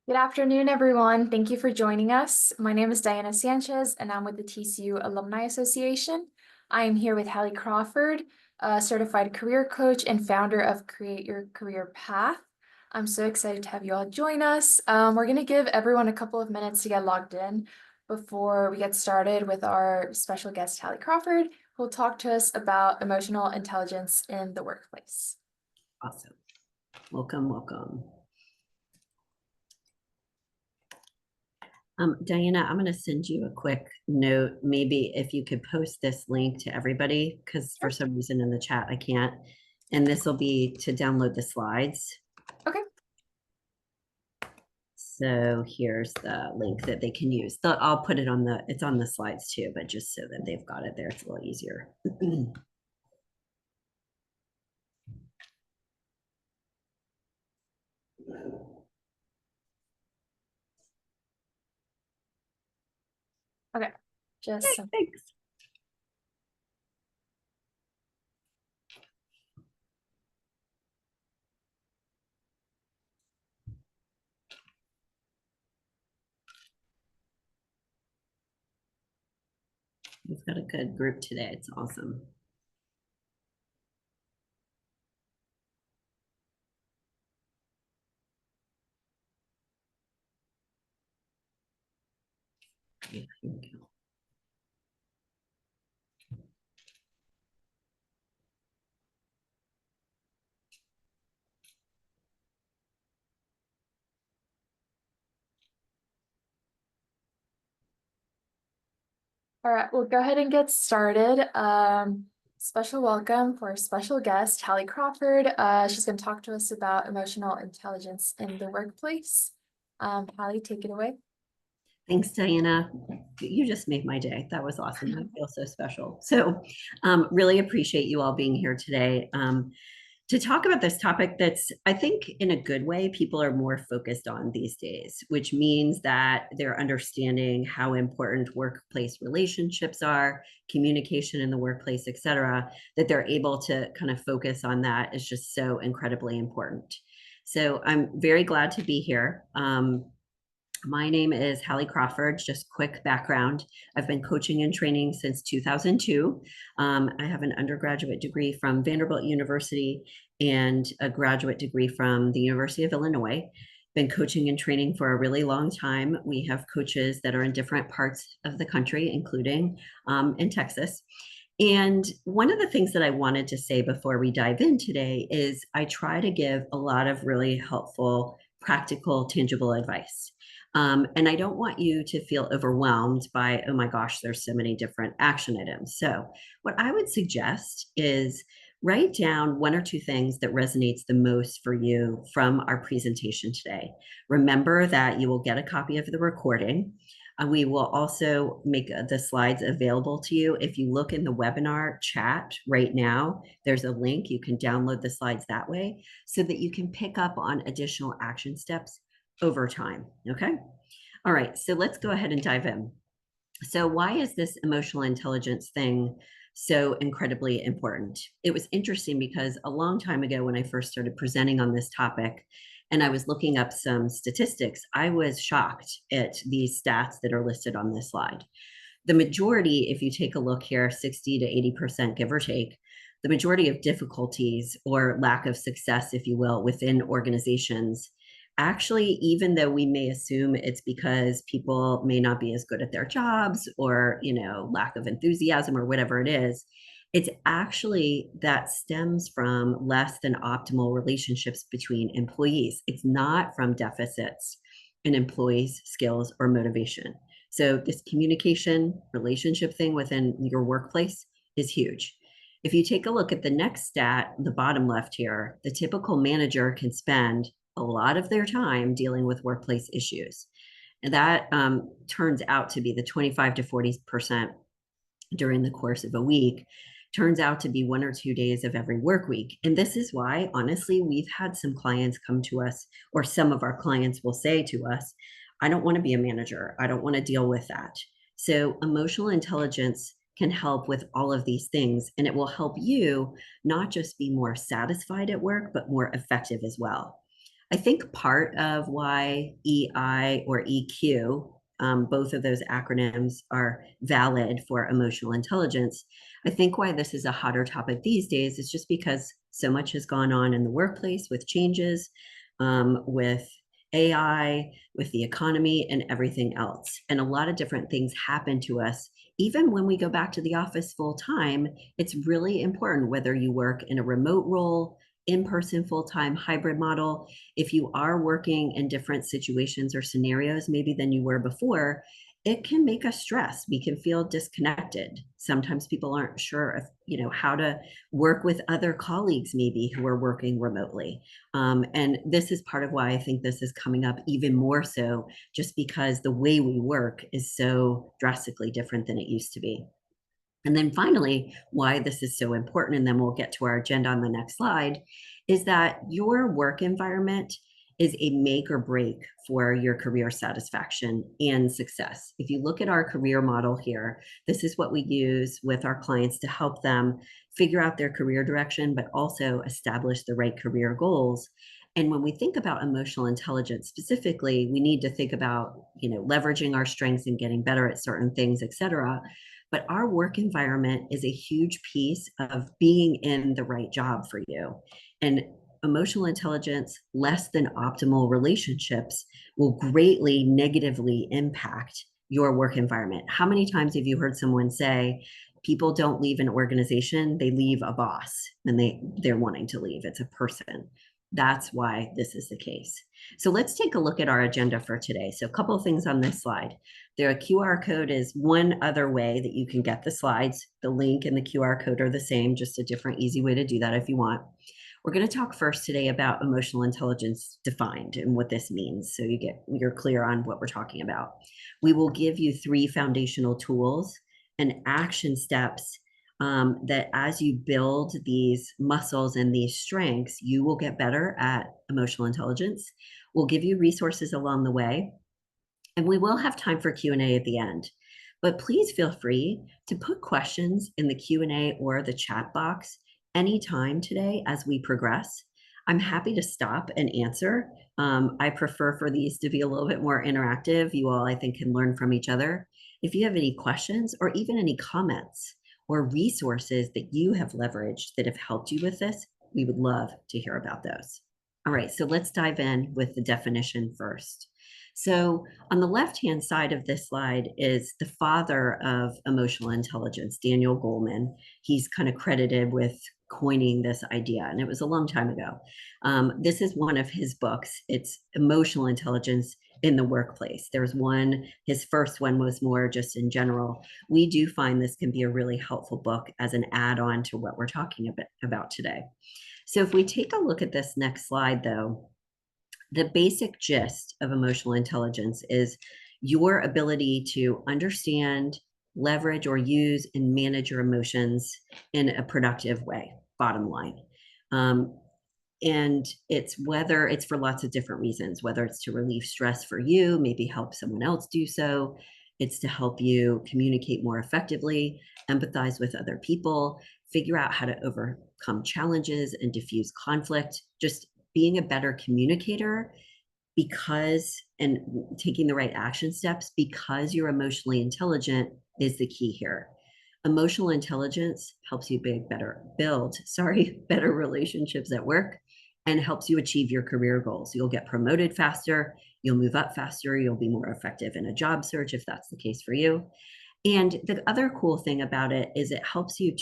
Good afternoon, everyone. Thank you for joining us. My name is Diana Sanchez, and I'm with the TCU Alumni Association. I am here with Hallie Crawford, a certified career coach and founder of Create Your Career Path. I'm so excited to have you all join us. We're going to give everyone a couple of minutes to get logged in before we get started with our special guest, Hallie Crawford, who will talk to us about emotional intelligence in the workplace. Awesome. Welcome, welcome. Diana, I'm going to send you a quick note. Maybe if you could post this link to everybody, because for some reason in the chat I can't. And this will be to download the slides. Okay. So here's the link that they can use. I'll put it on it's on the slides too, but just so that they've got it there, it's a little easier. Okay. Just Thanks. We've got a good group today. It's awesome. Yeah, here we go. All right, we'll go ahead and get started. Special welcome for our special guest, Hallie Crawford. She's going to talk to us about emotional intelligence in the workplace. Hallie, take it away. Thanks, Diana. You just made my day. That was awesome. I feel so special. So really appreciate you all being here today to talk about this topic that's, I think, in a good way, people are more focused on these days, which means that they're understanding how important workplace relationships are, communication in the workplace, et cetera, that they're able to kind of focus on that is just so incredibly important. So I'm very glad to be here. My name is Hallie Crawford. Just quick background. I've been coaching and training since 2002. I have an undergraduate degree from Vanderbilt University and a graduate degree from the University of Illinois. Been coaching and training for a really long time. We have coaches that are in different parts of the country, including in Texas. And one of the things that I wanted to say before we dive in today is I try to give a lot of really helpful, practical, tangible advice. And I don't want you to feel overwhelmed by, oh my gosh, there's so many different action items. So what I would suggest is write down one or two things that resonates the most for you from our presentation today. Remember that you will get a copy of the recording. We will also make the slides available to you. If you look in the webinar chat right now, there's a link. You can download the slides that way so that you can pick up on additional action steps over time. Okay. All right. So let's go ahead and dive in. So why is this emotional intelligence thing so incredibly important? It was interesting because a long time ago when I first started presenting on this topic and I was looking up some statistics, I was shocked at these stats that are listed on this slide. The majority, if you take a look here, 60 to 80%, give or take, the majority of difficulties or lack of success, if you will, within organizations, actually, even though we may assume it's because people may not be as good at their jobs or, lack of enthusiasm or whatever it is, it's actually that stems from less than optimal relationships between employees. It's not from deficits in employees' skills or motivation. So this communication relationship thing within your workplace is huge. If you take a look at the next stat, the bottom left here, the typical manager can spend a lot of their time dealing with workplace issues. And that turns out to be the 25 to 40% during the course of a week, turns out to be 1 or 2 days of every work week. And this is why, honestly, we've had some clients come to us, or some of our clients will say to us, I don't want to be a manager. I don't want to deal with that. So emotional intelligence can help with all of these things. And it will help you not just be more satisfied at work, but more effective as well. I think part of why EI or EQ, both of those acronyms are valid for emotional intelligence. I think why this is a hotter topic these days is just because so much has gone on in the workplace with changes, with AI, with the economy, and everything else. And a lot of different things happen to us. Even when we go back to the office full time, it's really important whether you work in a remote role, in person, full time, hybrid model. If you are working in different situations or scenarios, maybe than you were before, it can make us stress. We can feel disconnected. Sometimes people aren't sure if, how to work with other colleagues, maybe who are working remotely. And this is part of why I think this is coming up even more so, just because the way we work is so drastically different than it used to be. And then finally, why this is so important, and then we'll get to our agenda on the next slide, is that your work environment is a make or break for your career satisfaction and success. If you look at our career model here, this is what we use with our clients to help them figure out their career direction, but also establish the right career goals. And when we think about emotional intelligence specifically, we need to think about, leveraging our strengths and getting better at certain things, et cetera. But our work environment is a huge piece of being in the right job for you. And emotional intelligence, less than optimal relationships will greatly negatively impact your work environment. How many times have you heard someone say, people don't leave an organization, they leave a boss and they're wanting to leave. It's a person. That's why this is the case. So let's take a look at our agenda for today. So a couple of things on this slide. The QR code is one other way that you can get the slides. The link and the QR code are the same, just a different, easy way to do that if you want. We're going to talk first today about emotional intelligence defined and what this means, so you're clear on what we're talking about. We will give you 3 foundational tools and action steps that as you build these muscles and these strengths, you will get better at emotional intelligence. We'll give you resources along the way, and we will have time for Q&A at the end. But please feel free to put questions in the Q&A or the chat box anytime today as we progress. I'm happy to stop and answer. I prefer for these to be a little bit more interactive. You all, I think, can learn from each other. If you have any questions or even any comments or resources that you have leveraged that have helped you with this, we would love to hear about those. All right, so let's dive in with the definition first. So on the left-hand side of this slide is the father of emotional intelligence, Daniel Goleman. He's kind of credited with coining this idea, and it was a long time ago. This is one of his books. It's Emotional Intelligence in the Workplace. There's one, his first one was more just in general. We do find this can be a really helpful book as an add-on to what we're talking about today. So if we take a look at this next slide, though, the basic gist of emotional intelligence is your ability to understand, leverage, or use and manage your emotions in a productive way, bottom line. And it's for lots of different reasons, whether it's to relieve stress for you, maybe help someone else do so. It's to help you communicate more effectively, empathize with other people, figure out how to overcome challenges and diffuse conflict, just being a better communicator and taking the right action steps because you're emotionally intelligent is the key here. Emotional intelligence helps you build better relationships at work and helps you achieve your career goals. You'll get promoted faster, you'll move up faster, you'll be more effective in a job search if that's the case for you. And the other cool thing about it is it helps you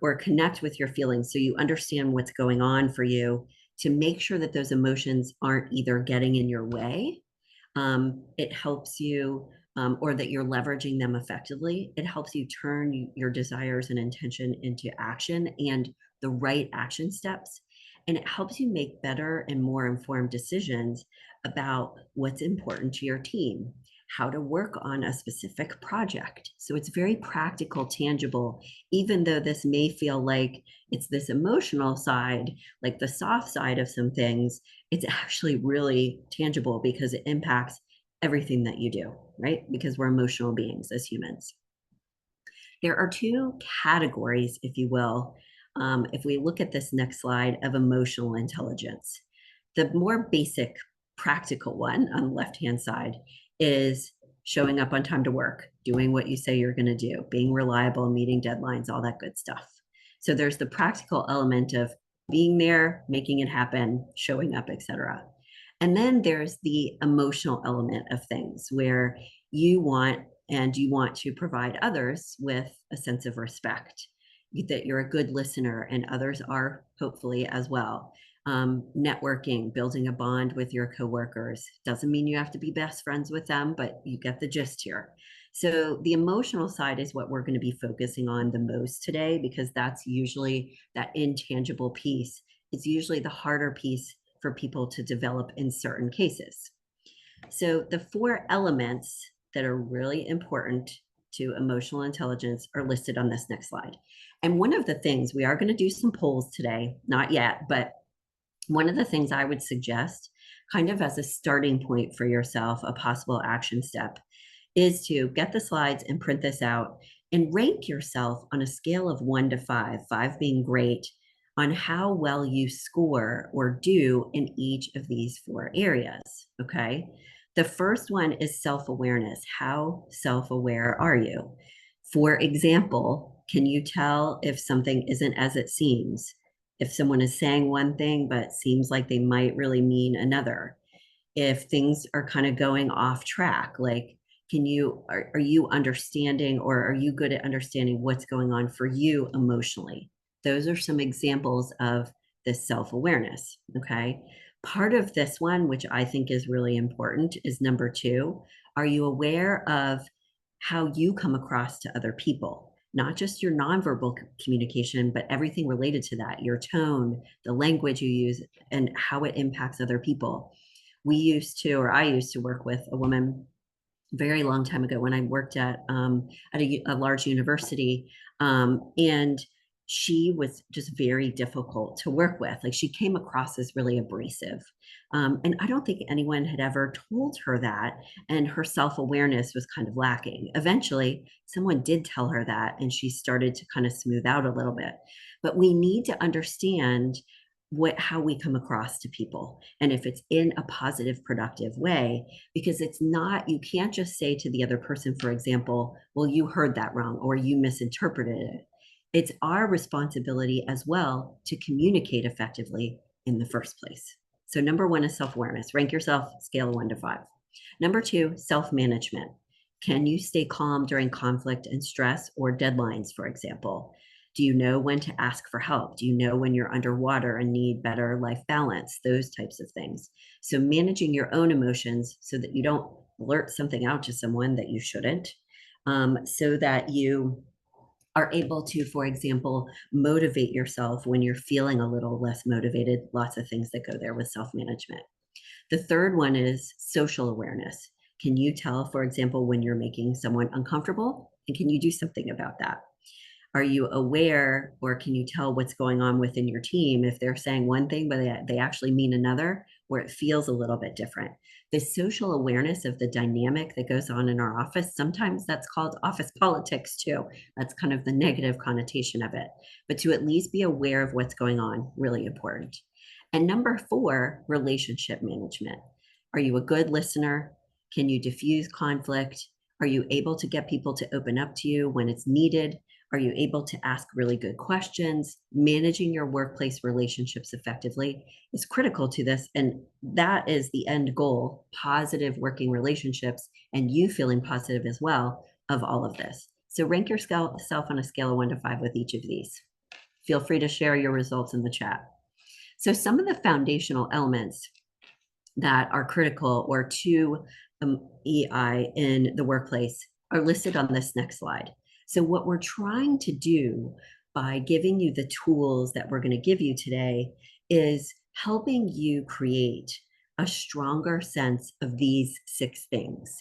or connect with your feelings so you understand what's going on for you to make sure that those emotions aren't either getting in your way. It helps you, or that you're leveraging them effectively. It helps you turn your desires and intention into action and the right action steps. And it helps you make better and more informed decisions about what's important to your team, how to work on a specific project. So it's very practical, tangible, even though this may feel like it's this emotional side, like the soft side of some things, it's actually really tangible because it impacts everything that you do, right? Because we're emotional beings as humans. There are two categories, if you will, if we look at this next slide, of emotional intelligence. The more basic, practical one on the left-hand side is showing up on time to work, doing what you say you're going to do, being reliable, meeting deadlines, all that good stuff. So there's the practical element of being there, making it happen, showing up, etc. And then there's the emotional element of things where you want you want to provide others with a sense of respect, that you're a good listener and others are hopefully as well. Networking, building a bond with your coworkers doesn't mean you have to be best friends with them, but you get the gist here. So the emotional side is what we're going to be focusing on the most today, because that's usually that intangible piece. It's usually the harder piece for people to develop in certain cases. So the four elements that are really important to emotional intelligence are listed on this next slide. And one of the things, we are going to do some polls today, not yet, but one of the things I would suggest, kind of as a starting point for yourself, a possible action step, is to get the slides and print this out and rank yourself on a scale of 1 to 5, 5 being great, on how well you score or do in each of these four areas. Okay. The first one is self-awareness. How self-aware are you? For example, can you tell if something isn't as it seems? If someone is saying one thing, but seems like they might really mean another? If things are kind of going off track, like, are you understanding, or are you good at understanding what's going on for you emotionally? Those are some examples of this self-awareness. Okay. Part of this one, which I think is really important, is number 2. Are you aware of how you come across to other people? Not just your nonverbal communication, but everything related to that, your tone, the language you use, and how it impacts other people. I used to work with a woman very long time ago when I worked at a large university, and she was just very difficult to work with. Like, she came across as really abrasive, and I don't think anyone had ever told her that. And her self awareness was kind of lacking. Eventually, someone did tell her that, and she started to kind of smooth out a little bit. But we need to understand how we come across to people, and if it's in a positive, productive way, because it's not, you can't just say to the other person, for example, well, you heard that wrong or you misinterpreted it. It's our responsibility as well to communicate effectively in the first place. So number 1 is self-awareness. Rank yourself, scale of 1 to 5. Number 2, self-management. Can you stay calm during conflict and stress or deadlines, for example? Do you know when to ask for help? Do you know when you're underwater and need better life balance? Those types of things. So managing your own emotions so that you don't blurt something out to someone that you shouldn't, so that you are able to, for example, motivate yourself when you're feeling a little less motivated. Lots of things that go there with self-management. The third one is social awareness. Can you tell, for example, when you're making someone uncomfortable? And can you do something about that? Are you aware, or can you tell what's going on within your team if they're saying one thing, but they actually mean another, or it feels a little bit different? The social awareness of the dynamic that goes on in our office, sometimes that's called office politics too. That's kind of the negative connotation of it. But to at least be aware of what's going on, really important. And number 4, relationship management. Are you a good listener? Can you diffuse conflict? Are you able to get people to open up to you when it's needed? Are you able to ask really good questions? Managing your workplace relationships effectively is critical to this. And that is the end goal: positive working relationships, and you feeling positive as well of all of this. So rank yourself on a scale of 1 to 5 with each of these. Feel free to share your results in the chat. So some of the foundational elements that are critical or to EI in the workplace are listed on this next slide. So what we're trying to do by giving you the tools that we're going to give you today is helping you create a stronger sense of these 6 things.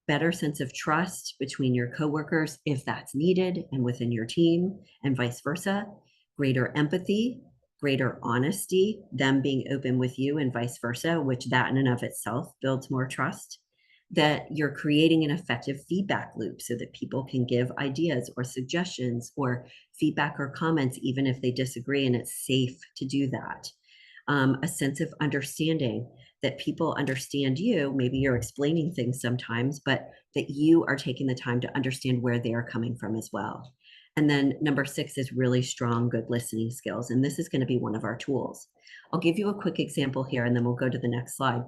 Better sense of trust between your coworkers, if that's needed, and within your team, and vice versa. Greater empathy, greater honesty, them being open with you, and vice versa, which that in and of itself builds more trust. that you're creating an effective feedback loop so that people can give ideas or suggestions or feedback or comments, even if they disagree, and it's safe to do that. A sense of understanding, that people understand you. Maybe you're explaining things sometimes, but that you are taking the time to understand where they are coming from as well. And then number 6 is really strong, good listening skills. And this is going to be one of our tools. I'll give you a quick example here, and then we'll go to the next slide.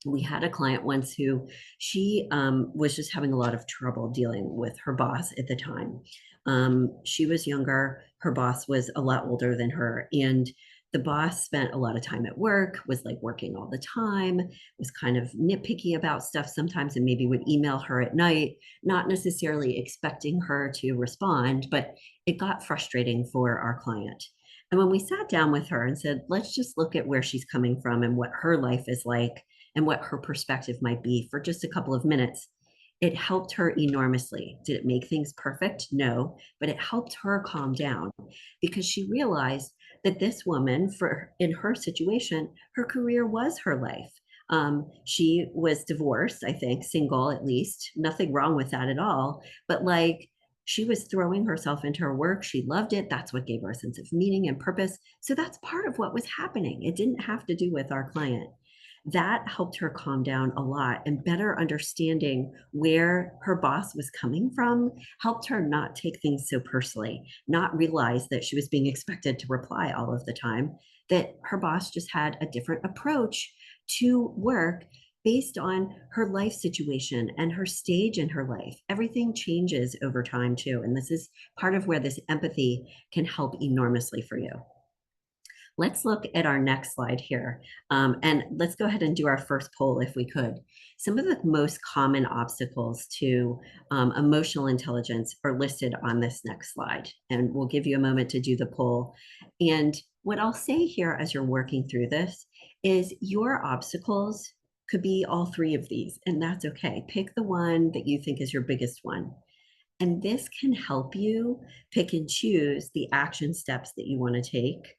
We had a client once who she was just having a lot of trouble dealing with her boss at the time. She was younger, her boss was a lot older than her, and the boss spent a lot of time at work, was like working all the time, was kind of nitpicky about stuff sometimes, and maybe would email her at night, not necessarily expecting her to respond, but it got frustrating for our client. And when we sat down with her and said, let's just look at where she's coming from and what her life is like and what her perspective might be for just a couple of minutes, it helped her enormously. Did it make things perfect? No, but it helped her calm down because she realized that this woman, for in her situation, her career was her life. She was divorced, I think, single at least, nothing wrong with that at all. But like, she was throwing herself into her work. She loved it. That's what gave her a sense of meaning and purpose. So that's part of what was happening. It didn't have to do with our client. That helped her calm down a lot, and better understanding where her boss was coming from helped her not take things so personally, not realize that she was being expected to reply all of the time, that her boss just had a different approach to work based on her life situation and her stage in her life. Everything changes over time too. And this is part of where this empathy can help enormously for you. Let's look at our next slide here. And let's go ahead and do our first poll if we could. Some of the most common obstacles to emotional intelligence are listed on this next slide. And we'll give you a moment to do the poll. And what I'll say here as you're working through this is your obstacles could be all 3 of these, and that's okay. Pick the one that you think is your biggest one. And this can help you pick and choose the action steps that you want to take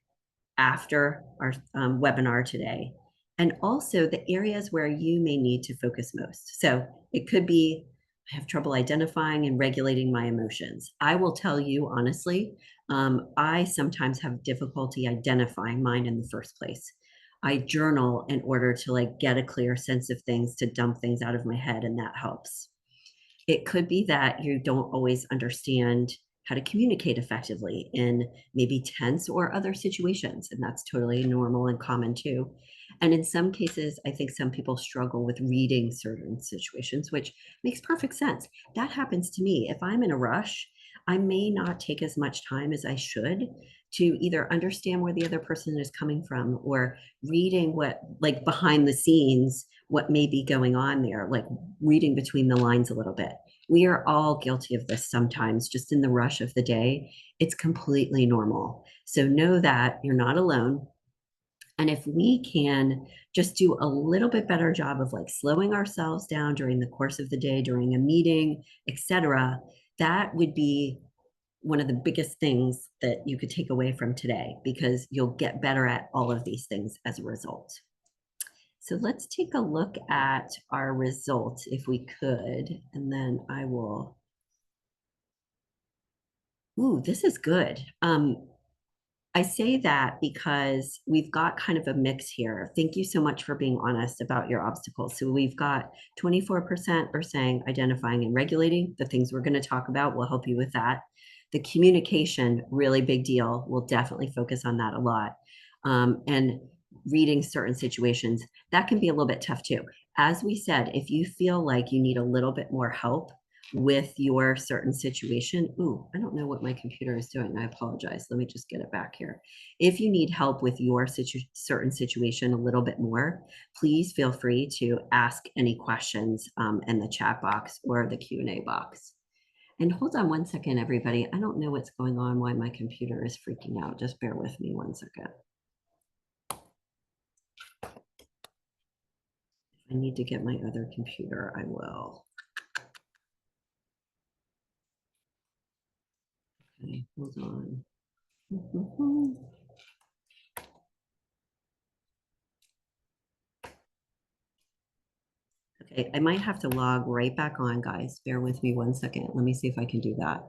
after our webinar today, and also the areas where you may need to focus most. So it could be, I have trouble identifying and regulating my emotions. I will tell you honestly, I sometimes have difficulty identifying mine in the first place. I journal in order to like get a clear sense of things, to dump things out of my head, and that helps. It could be that you don't always understand how to communicate effectively in maybe tense or other situations. And that's totally normal and common too. And in some cases, I think some people struggle with reading certain situations, which makes perfect sense. That happens to me. If I'm in a rush, I may not take as much time as I should to either understand where the other person is coming from or reading what, like behind the scenes, what may be going on there, like reading between the lines a little bit. We are all guilty of this sometimes, just in the rush of the day. It's completely normal. So know that you're not alone. And if we can just do a little bit better job of like slowing ourselves down during the course of the day, during a meeting, etc., that would be one of the biggest things that you could take away from today, because you'll get better at all of these things as a result. So let's take a look at our results if we could, and then I will. Ooh, this is good. I say that because we've got kind of a mix here. Thank you so much for being honest about your obstacles. So we've got 24% are saying identifying and regulating. The things we're going to talk about will help you with that. The communication, really big deal. We'll definitely focus on that a lot. And reading certain situations, that can be a little bit tough too. As we said, if you feel like you need a little bit more help with your certain situation. Ooh, I don't know what my computer is doing. I apologize. Let me just get it back here. If you need help with your certain situation a little bit more, please feel free to ask any questions in the chat box or the Q&A box. And hold on one second, everybody. I don't know what's going on, why my computer is freaking out. Just bear with me one second. If I need to get my other computer, I will. Okay, hold on. Okay, I might have to log right back on, guys. Bear with me one second. Let me see if I can do that.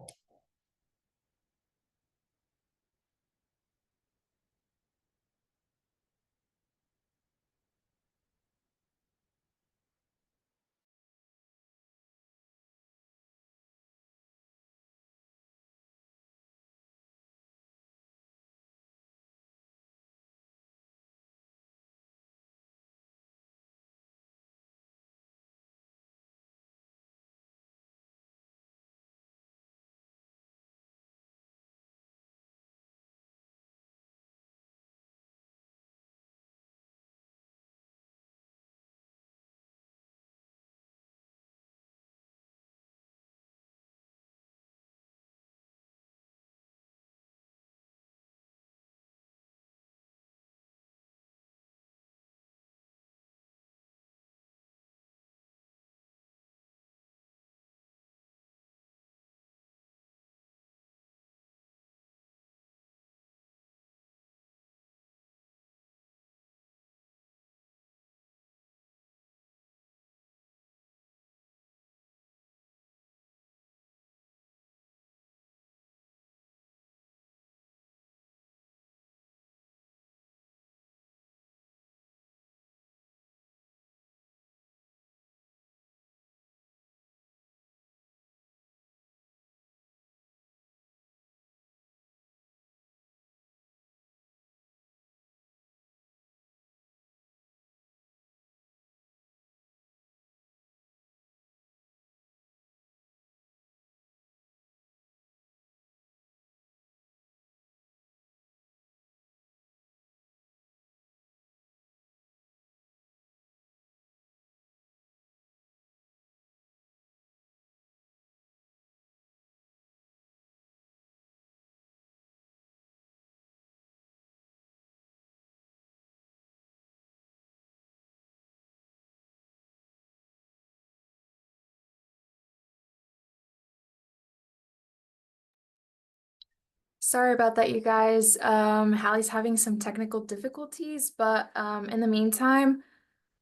Sorry about that, you guys. Hallie's having some technical difficulties, but in the meantime,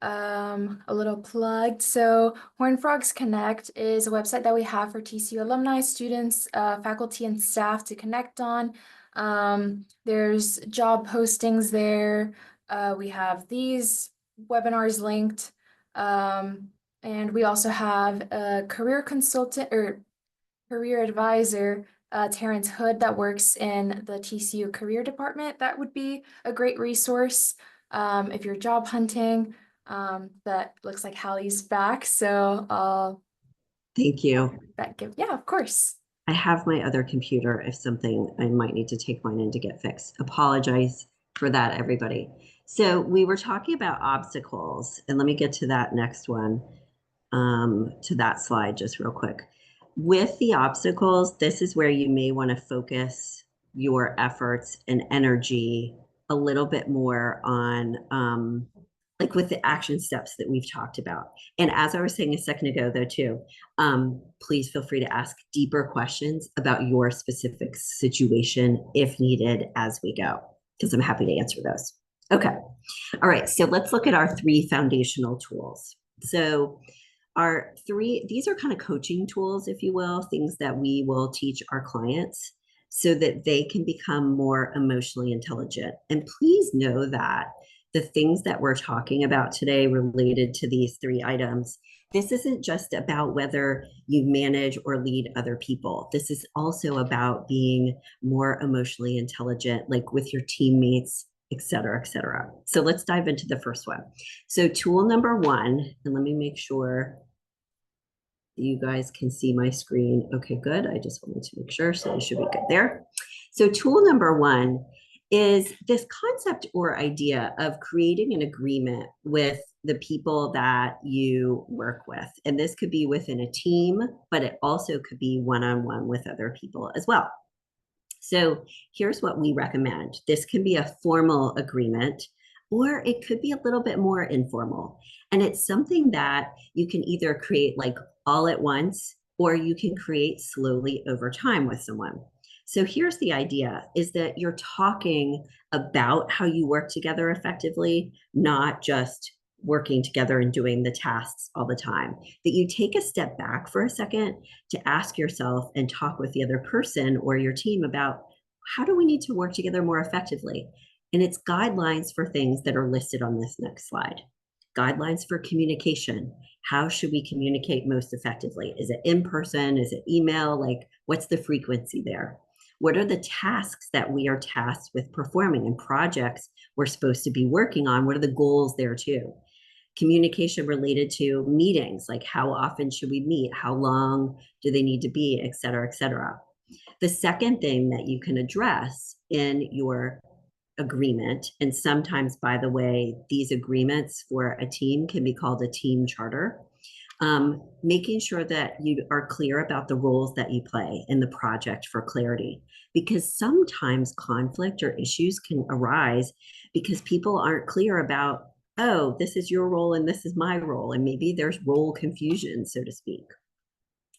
a little plug. So Horned Frogs Connect is a website that we have for TCU alumni, students, faculty, and staff to connect on. There's job postings there. We have these webinars linked. And we also have a career consultant or career advisor, Terrence Hood, that works in the TCU career department. That would be a great resource if you're job hunting. That looks like Hallie's back, so I'll Thank you. yeah, of course. I have my other computer if something, I might need to take mine in to get fixed. Apologize for that, everybody. So we were talking about obstacles, and let me get to that next one, to that slide just real quick. With the obstacles, this is where you may want to focus your efforts and energy a little bit more on, like with the action steps that we've talked about. And as I was saying a second ago, though, too, please feel free to ask deeper questions about your specific situation if needed as we go, because I'm happy to answer those. Okay. All right. So let's look at our 3 foundational tools. So our 3, these are kind of coaching tools, if you will, things that we will teach our clients so that they can become more emotionally intelligent. And please know that the things that we're talking about today related to these 3 items, this isn't just about whether you manage or lead other people. This is also about being more emotionally intelligent, like with your teammates, et cetera, et cetera. So let's dive into the first one. So tool number 1, and let me make sure you guys can see my screen. Okay, good. I just wanted to make sure, so you should be good there. So tool number 1 is this concept or idea of creating an agreement with the people that you work with. And this could be within a team, but it also could be one-on-one with other people as well. So here's what we recommend. This can be a formal agreement, or it could be a little bit more informal. And it's something that you can either create like all at once, or you can create slowly over time with someone. So here's the idea is that you're talking about how you work together effectively, not just working together and doing the tasks all the time, that you take a step back for a second to ask yourself and talk with the other person or your team about how do we need to work together more effectively? And it's guidelines for things that are listed on this next slide. Guidelines for communication. How should we communicate most effectively? Is it in person? Is it email? Like, what's the frequency there? What are the tasks that we are tasked with performing and projects we're supposed to be working on? What are the goals there too? Communication related to meetings, like how often should we meet? How long do they need to be, et cetera, et cetera. The second thing that you can address in your agreement, and sometimes, by the way, these agreements for a team can be called a team charter, making sure that you are clear about the roles that you play in the project for clarity, because sometimes conflict or issues can arise because people aren't clear about, oh, this is your role and this is my role, and maybe there's role confusion, so to speak.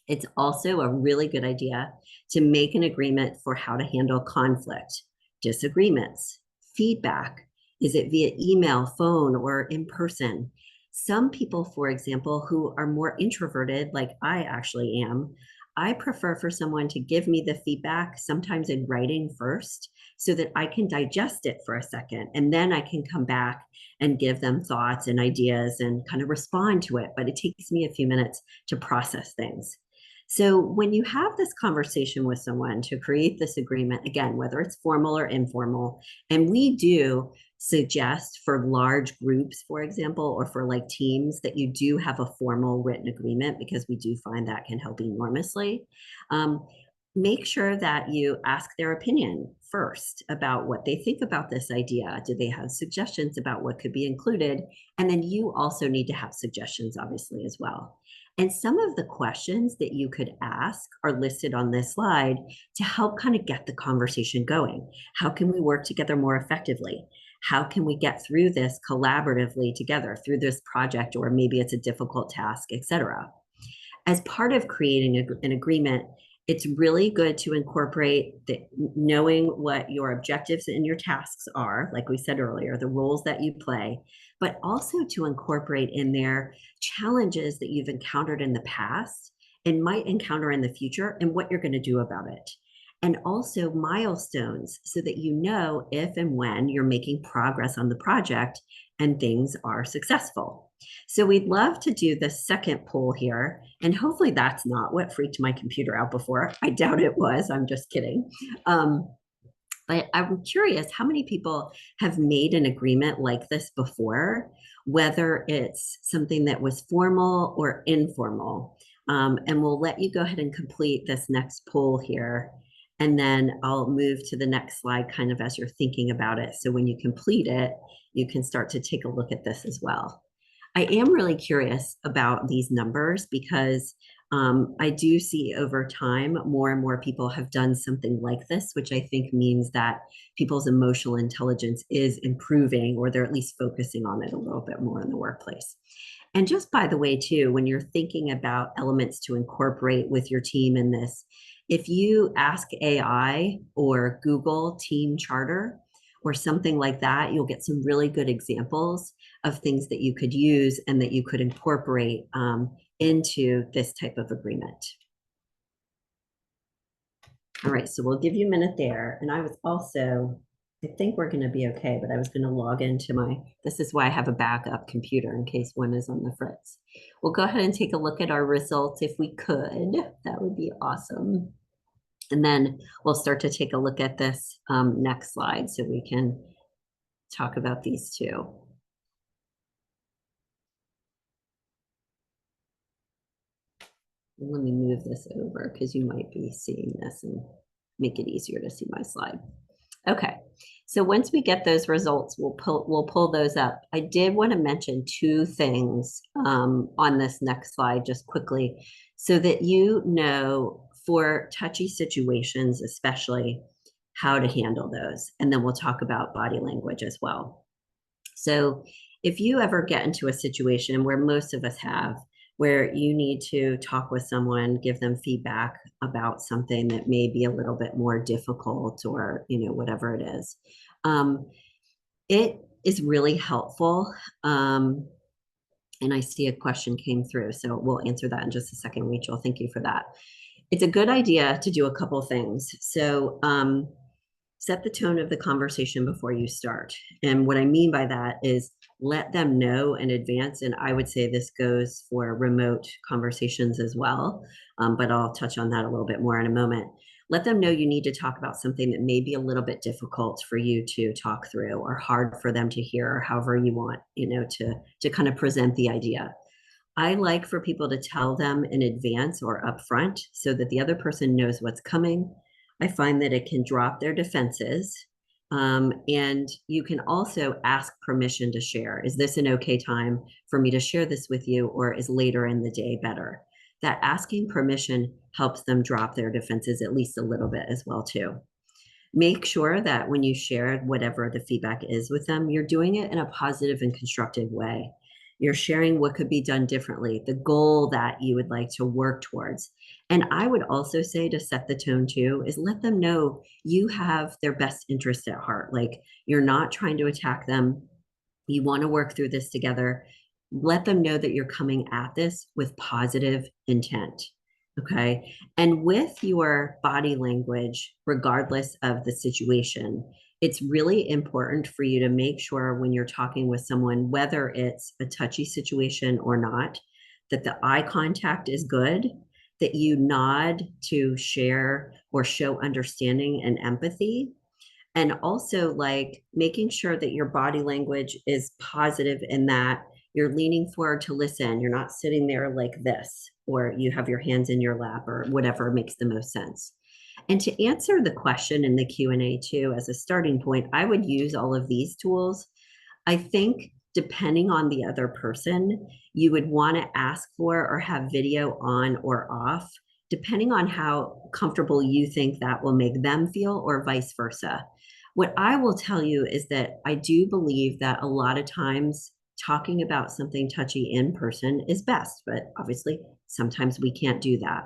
It's also a really good idea to make an agreement for how to handle conflict, disagreements, feedback. Is it via email, phone, or in person? Some people, for example, who are more introverted, like I actually am, I prefer for someone to give me the feedback, sometimes in writing first, so that I can digest it for a second. And then I can come back and give them thoughts and ideas and kind of respond to it. But it takes me a few minutes to process things. So when you have this conversation with someone to create this agreement, again, whether it's formal or informal, and we do suggest for large groups, for example, or for like teams, that you do have a formal written agreement, because we do find that can help enormously. Make sure that you ask their opinion first about what they think about this idea. Do they have suggestions about what could be included? And then you also need to have suggestions, obviously, as well. And some of the questions that you could ask are listed on this slide to help kind of get the conversation going. How can we work together more effectively? How can we get through this collaboratively together through this project, or maybe it's a difficult task, etc. As part of creating an agreement, it's really good to incorporate knowing what your objectives and your tasks are, like we said earlier, the roles that you play, but also to incorporate in there challenges that you've encountered in the past and might encounter in the future, and what you're going to do about it. And also milestones, so that you know if and when you're making progress on the project and things are successful. So we'd love to do the second poll here. And hopefully that's not what freaked my computer out before. I doubt it was. I'm just kidding. But I'm curious, how many people have made an agreement like this before, whether it's something that was formal or informal? And we'll let you go ahead and complete this next poll here. And then I'll move to the next slide kind of as you're thinking about it. So when you complete it, you can start to take a look at this as well. I am really curious about these numbers, because I do see over time more and more people have done something like this, which I think means that people's emotional intelligence is improving, or they're at least focusing on it a little bit more in the workplace. And just by the way, too, when you're thinking about elements to incorporate with your team in this, if you ask AI or Google Team Charter or something like that, you'll get some really good examples of things that you could use and that you could incorporate into this type of agreement. All right, so we'll give you a minute there. And I was also, I think we're going to be okay, but I was going to log into this is why I have a backup computer in case one is on the fritz. We'll go ahead and take a look at our results if we could. That would be awesome. And then we'll start to take a look at this next slide so we can talk about these two. Let me move this over because you might be seeing this and make it easier to see my slide. Okay, so once we get those results, we'll pull those up. I did want to mention two things on this next slide just quickly, so that you know, for touchy situations especially, how to handle those. And then we'll talk about body language as well. So if you ever get into a situation, where most of us have, where you need to talk with someone, give them feedback about something that may be a little bit more difficult, or, you know, whatever it is, it is really helpful And I see a question came through, so we'll answer that in just a second, Rachel. Thank you for that. It's a good idea to do a couple things. So set the tone of the conversation before you start. And what I mean by that is let them know in advance. And I would say this goes for remote conversations as well, but I'll touch on that a little bit more in a moment. Let them know you need to talk about something that may be a little bit difficult for you to talk through or hard for them to hear, or however you want, to kind of present the idea. I like for people to tell them in advance or upfront so that the other person knows what's coming. I find that it can drop their defenses. And you can also ask permission to share. Is this an okay time for me to share this with you, or is later in the day better? That asking permission helps them drop their defenses at least a little bit as well too. Make sure that when you share whatever the feedback is with them, you're doing it in a positive and constructive way. You're sharing what could be done differently, the goal that you would like to work towards. And I would also say, to set the tone too, is let them know you have their best interest at heart. Like, you're not trying to attack them. You want to work through this together. Let them know that you're coming at this with positive intent. Okay. And with your body language, regardless of the situation, it's really important for you to make sure when you're talking with someone, whether it's a touchy situation or not, that the eye contact is good, that you nod to share or show understanding and empathy. And also, like, making sure that your body language is positive in that you're leaning forward to listen. You're not sitting there like this, or you have your hands in your lap, or whatever makes the most sense. And to answer the question in the Q&A too, as a starting point, I would use all of these tools. I think depending on the other person, you would want to ask for or have video on or off, depending on how comfortable you think that will make them feel, or vice versa. What I will tell you is that I do believe that a lot of times talking about something touchy in person is best, but obviously sometimes we can't do that.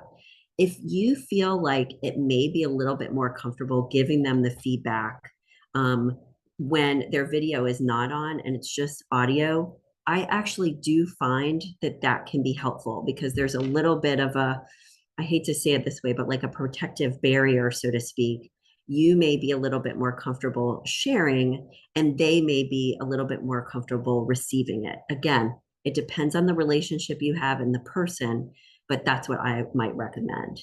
If you feel like it may be a little bit more comfortable giving them the feedback when their video is not on and it's just audio, I actually do find that that can be helpful, because there's a little bit of a, I hate to say it this way, but like a protective barrier, so to speak. You may be a little bit more comfortable sharing, and they may be a little bit more comfortable receiving it. Again, it depends on the relationship you have and the person, but that's what I might recommend.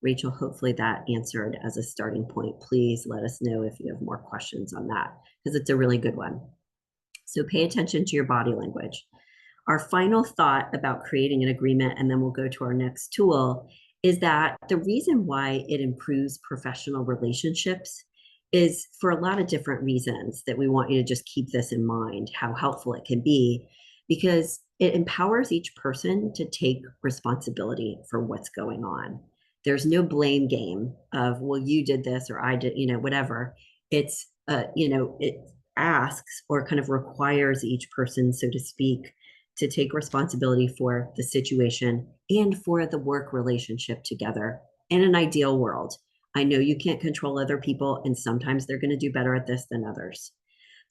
Rachel, hopefully that answered as a starting point. Please let us know if you have more questions on that, because it's a really good one. So pay attention to your body language. Our final thought about creating an agreement, and then we'll go to our next tool, is that the reason why it improves professional relationships is for a lot of different reasons that we want you to just keep this in mind, how helpful it can be, because it empowers each person to take responsibility for what's going on. There's no blame game of, well, you did this or I did, whatever. It's, it asks or kind of requires each person, so to speak, to take responsibility for the situation and for the work relationship together in an ideal world. I know you can't control other people, and sometimes they're going to do better at this than others.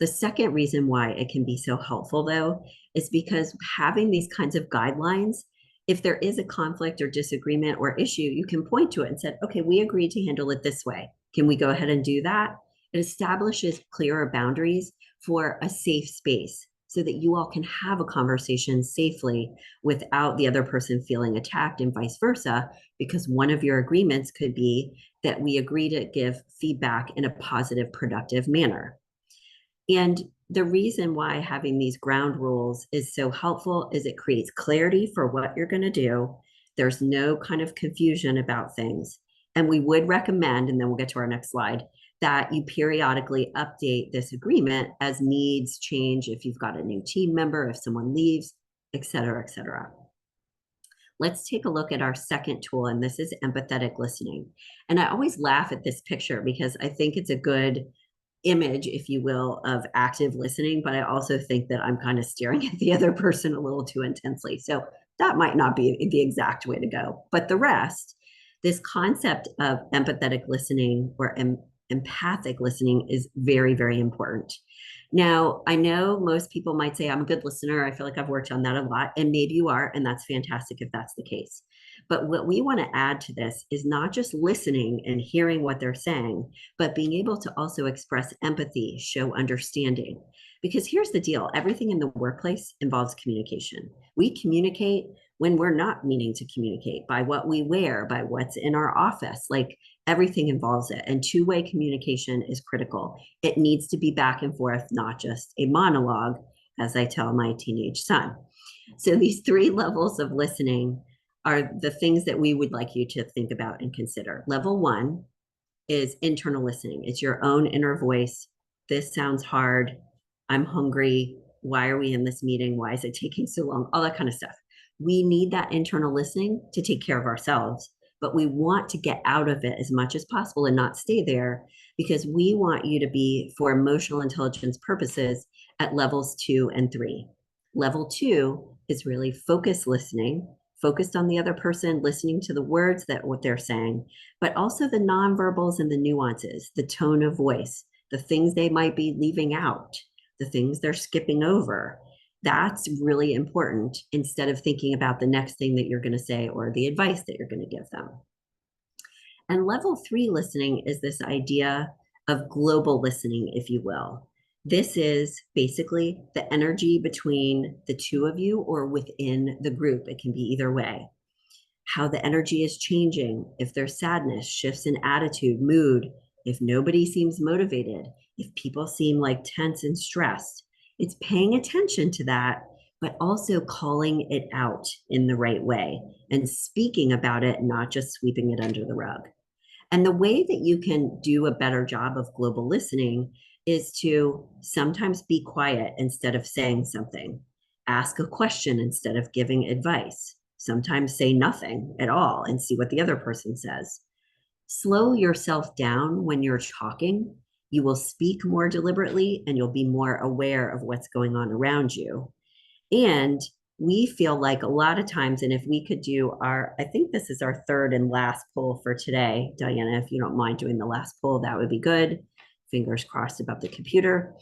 The second reason why it can be so helpful, though, is because having these kinds of guidelines, if there is a conflict or disagreement or issue, you can point to it and say, okay, we agreed to handle it this way. Can we go ahead and do that? It establishes clearer boundaries for a safe space, so that you all can have a conversation safely without the other person feeling attacked, and vice versa, because one of your agreements could be that we agree to give feedback in a positive, productive manner. And the reason why having these ground rules is so helpful is it creates clarity for what you're going to do. There's no kind of confusion about things. And we would recommend, and then we'll get to our next slide, that you periodically update this agreement as needs change, if you've got a new team member, if someone leaves, et cetera, et cetera. Let's take a look at our second tool, and this is empathetic listening. And I always laugh at this picture because I think it's a good image, if you will, of active listening, but I also think that I'm kind of staring at the other person a little too intensely. So that might not be the exact way to go. But the rest, this concept of empathetic listening, or empathic listening is very, very important. Now, I know most people might say, I'm a good listener. I feel like I've worked on that a lot. And maybe you are, and that's fantastic if that's the case. But what we want to add to this is not just listening and hearing what they're saying, but being able to also express empathy, show understanding. Because here's the deal, everything in the workplace involves communication. We communicate when we're not meaning to communicate, by what we wear, by what's in our office. Like, everything involves it. And two-way communication is critical. It needs to be back and forth, not just a monologue, as I tell my teenage son. So these three levels of listening are the things that we would like you to think about and consider. Level one is internal listening. It's your own inner voice. This sounds hard. I'm hungry. Why are we in this meeting? Why is it taking so long? All that kind of stuff. We need that internal listening to take care of ourselves, but we want to get out of it as much as possible and not stay there, because we want you to be, for emotional intelligence purposes, at levels 2 and 3. Level 2 is really focused listening, focused on the other person, listening to the words that what they're saying, but also the nonverbals and the nuances, the tone of voice, the things they might be leaving out, the things they're skipping over. That's really important, instead of thinking about the next thing that you're going to say or the advice that you're going to give them. And level 3 listening is this idea of global listening, if you will. This is basically the energy between the two of you or within the group. It can be either way. How the energy is changing, if there's sadness, shifts in attitude, mood, if nobody seems motivated, if people seem like tense and stressed. It's paying attention to that, but also calling it out in the right way and speaking about it, not just sweeping it under the rug. And the way that you can do a better job of global listening is to sometimes be quiet instead of saying something, ask a question instead of giving advice, sometimes say nothing at all and see what the other person says. Slow yourself down when you're talking. You will speak more deliberately and you'll be more aware of what's going on around you. And we feel like a lot of times, and if we could do I think this is our third and last poll for today, Diana, if you don't mind doing the last poll, that would be good. Fingers crossed about the computer.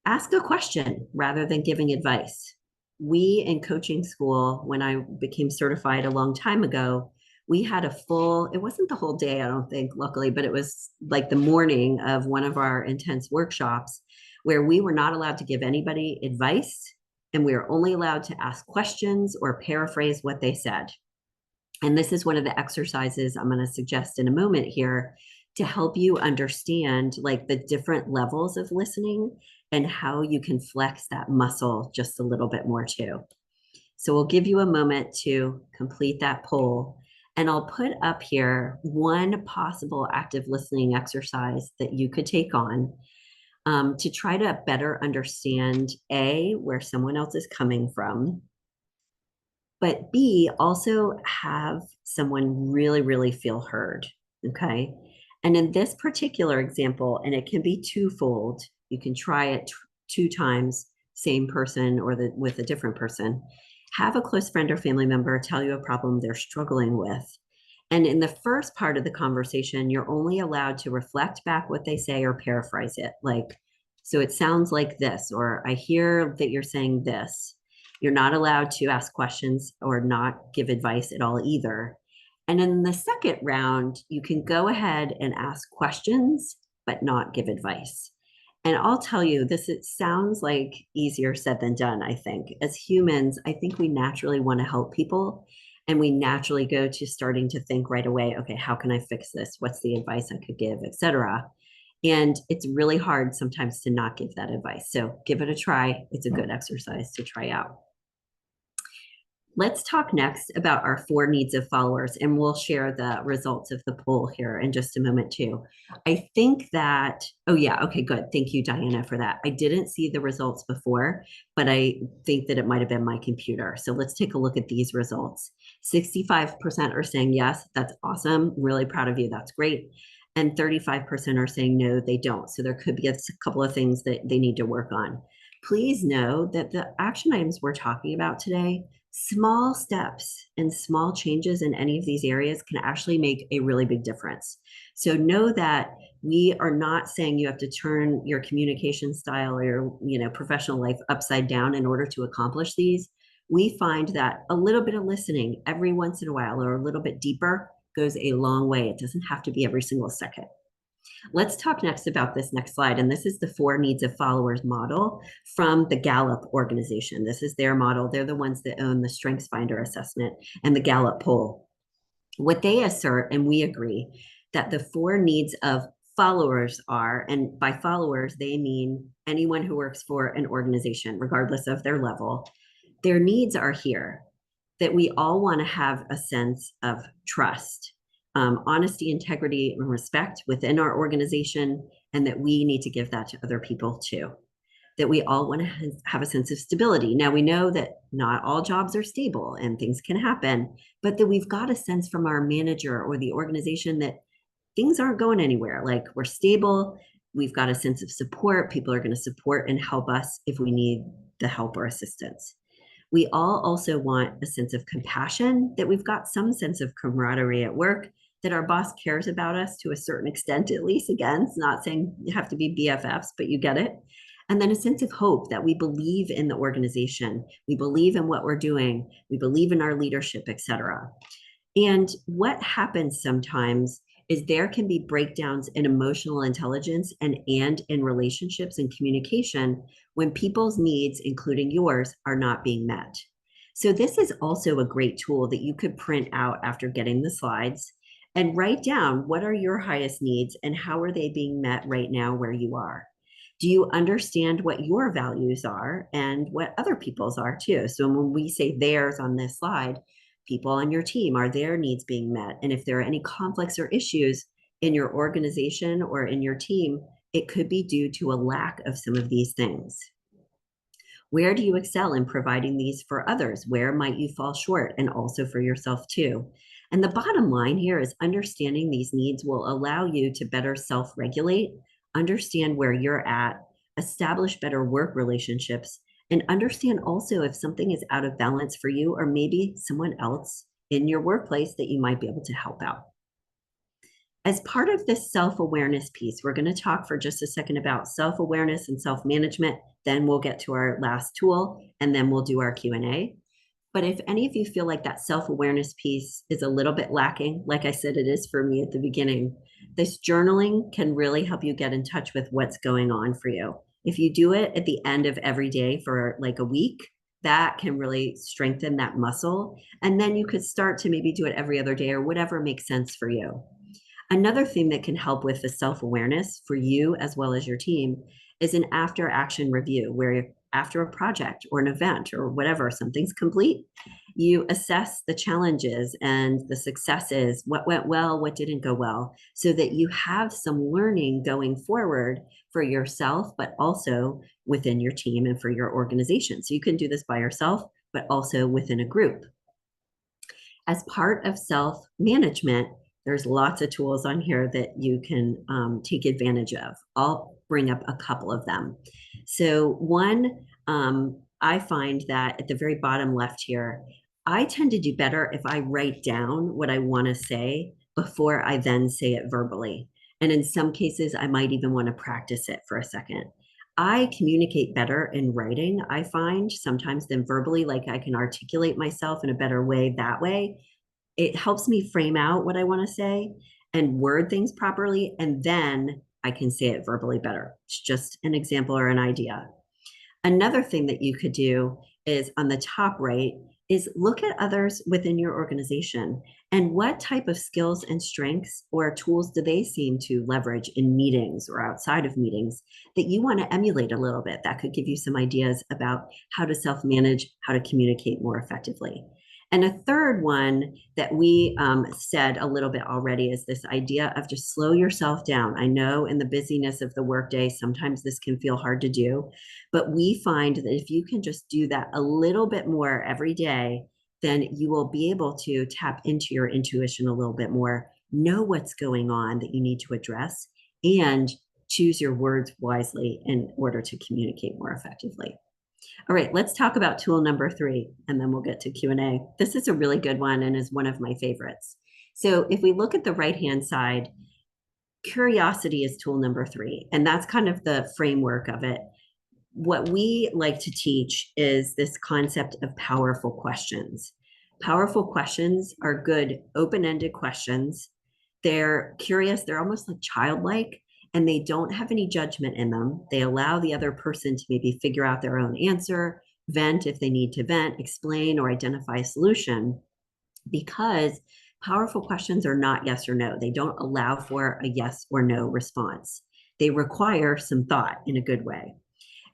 Ask a question rather than giving advice. We in coaching school, when I became certified a long time ago, we had a full, it wasn't the whole day, I don't think, luckily, but it was like the morning of one of our intense workshops where we were not allowed to give anybody advice, and we were only allowed to ask questions or paraphrase what they said. And this is one of the exercises I'm going to suggest in a moment here to help you understand like the different levels of listening and how you can flex that muscle just a little bit more too. So we'll give you a moment to complete that poll. And I'll put up here one possible active listening exercise that you could take on to try to better understand A, where someone else is coming from, but B, also have someone really, really feel heard. Okay. And in this particular example, and it can be twofold, you can try it two times, same person or with a different person. Have a close friend or family member tell you a problem they're struggling with. And in the first part of the conversation, you're only allowed to reflect back what they say or paraphrase it. Like, so it sounds like this, or I hear that you're saying this. You're not allowed to ask questions or not give advice at all either. And in the second round, you can go ahead and ask questions, but not give advice. And I'll tell you, it sounds like easier said than done, I think. As humans, I think we naturally want to help people. And we naturally go to starting to think right away, okay, how can I fix this? What's the advice I could give, etc. And it's really hard sometimes to not give that advice. So give it a try. It's a good exercise to try out. Let's talk next about our 4 needs of followers, and we'll share the results of the poll here in just a moment too. I think that, oh yeah, okay, good. Thank you, Diana, for that. I didn't see the results before, but I think that it might have been my computer. So let's take a look at these results. 65% are saying yes, that's awesome. Really proud of you, that's great. And 35% are saying no, they don't. So there could be a couple of things that they need to work on. Please know that the action items we're talking about today, small steps and small changes in any of these areas can actually make a really big difference. So know that we are not saying you have to turn your communication style or your professional life upside down in order to accomplish these. We find that a little bit of listening every once in a while or a little bit deeper goes a long way. It doesn't have to be every single second. Let's talk next about this next slide. And this is the 4 needs of followers model from the Gallup organization. This is their model. They're the ones that own the StrengthsFinder assessment and the Gallup poll. What they assert, and we agree, that the 4 needs of followers are, and by followers, they mean anyone who works for an organization, regardless of their level. Their needs are here, that we all want to have a sense of trust, honesty, integrity, and respect within our organization, and that we need to give that to other people too. That we all want to have a sense of stability. Now, we know that not all jobs are stable and things can happen, but that we've got a sense from our manager or the organization that things aren't going anywhere. Like, we're stable, we've got a sense of support. People are going to support and help us if we need the help or assistance. We all also want a sense of compassion, that we've got some sense of camaraderie at work, that our boss cares about us to a certain extent, at least. Again, it's not saying you have to be BFFs, but you get it. And then a sense of hope, that we believe in the organization, we believe in what we're doing, we believe in our leadership, etc. And what happens sometimes is there can be breakdowns in emotional intelligence and in relationships and communication when people's needs, including yours, are not being met. So this is also a great tool that you could print out after getting the slides and write down, what are your highest needs and how are they being met right now where you are? Do you understand what your values are and what other people's are too? So when we say theirs on this slide, people on your team, are their needs being met? And if there are any conflicts or issues in your organization or in your team, it could be due to a lack of some of these things. Where do you excel in providing these for others? Where might you fall short, and also for yourself too? And the bottom line here is understanding these needs will allow you to better self-regulate, understand where you're at, establish better work relationships, and understand also if something is out of balance for you or maybe someone else in your workplace that you might be able to help out. As part of this self-awareness piece, we're going to talk for just a second about self-awareness and self-management. Then we'll get to our last tool, and then we'll do our Q&A. But if any of you feel like that self-awareness piece is a little bit lacking, like I said, it is for me at the beginning, this journaling can really help you get in touch with what's going on for you. If you do it at the end of every day for like a week, that can really strengthen that muscle. And then you could start to maybe do it every other day or whatever makes sense for you. Another thing that can help with the self-awareness for you as well as your team is an after action review, where after a project or an event or whatever, something's complete, you assess the challenges and the successes, what went well, what didn't go well, so that you have some learning going forward for yourself, but also within your team and for your organization. So you can do this by yourself, but also within a group. As part of self-management, there's lots of tools on here that you can take advantage of. I'll bring up a couple of them. So one, I find that at the very bottom left here, I tend to do better if I write down what I want to say before I then say it verbally. And in some cases, I might even want to practice it for a second. I communicate better in writing, I find, sometimes than verbally. Like, I can articulate myself in a better way that way. It helps me frame out what I want to say and word things properly, and then I can say it verbally better. It's just an example or an idea. Another thing that you could do is on the top right is look at others within your organization and what type of skills and strengths or tools do they seem to leverage in meetings or outside of meetings that you want to emulate a little bit. That could give you some ideas about how to self-manage, how to communicate more effectively. And a third one that we said a little bit already is this idea of just slow yourself down. I know in the busyness of the workday, sometimes this can feel hard to do, but we find that if you can just do that a little bit more every day, then you will be able to tap into your intuition a little bit more, know what's going on that you need to address, and choose your words wisely in order to communicate more effectively. All right, let's talk about tool number 3, and then we'll get to Q&A. This is a really good one and is one of my favorites. So if we look at the right-hand side, Curiosity is tool number 3, and that's kind of the framework of it. What we like to teach is this concept of powerful questions. Powerful questions are good open-ended questions. They're curious, they're almost like childlike, and they don't have any judgment in them. They allow the other person to maybe figure out their own answer, vent if they need to vent, explain or identify a solution, because powerful questions are not yes or no. They don't allow for a yes or no response. They require some thought in a good way.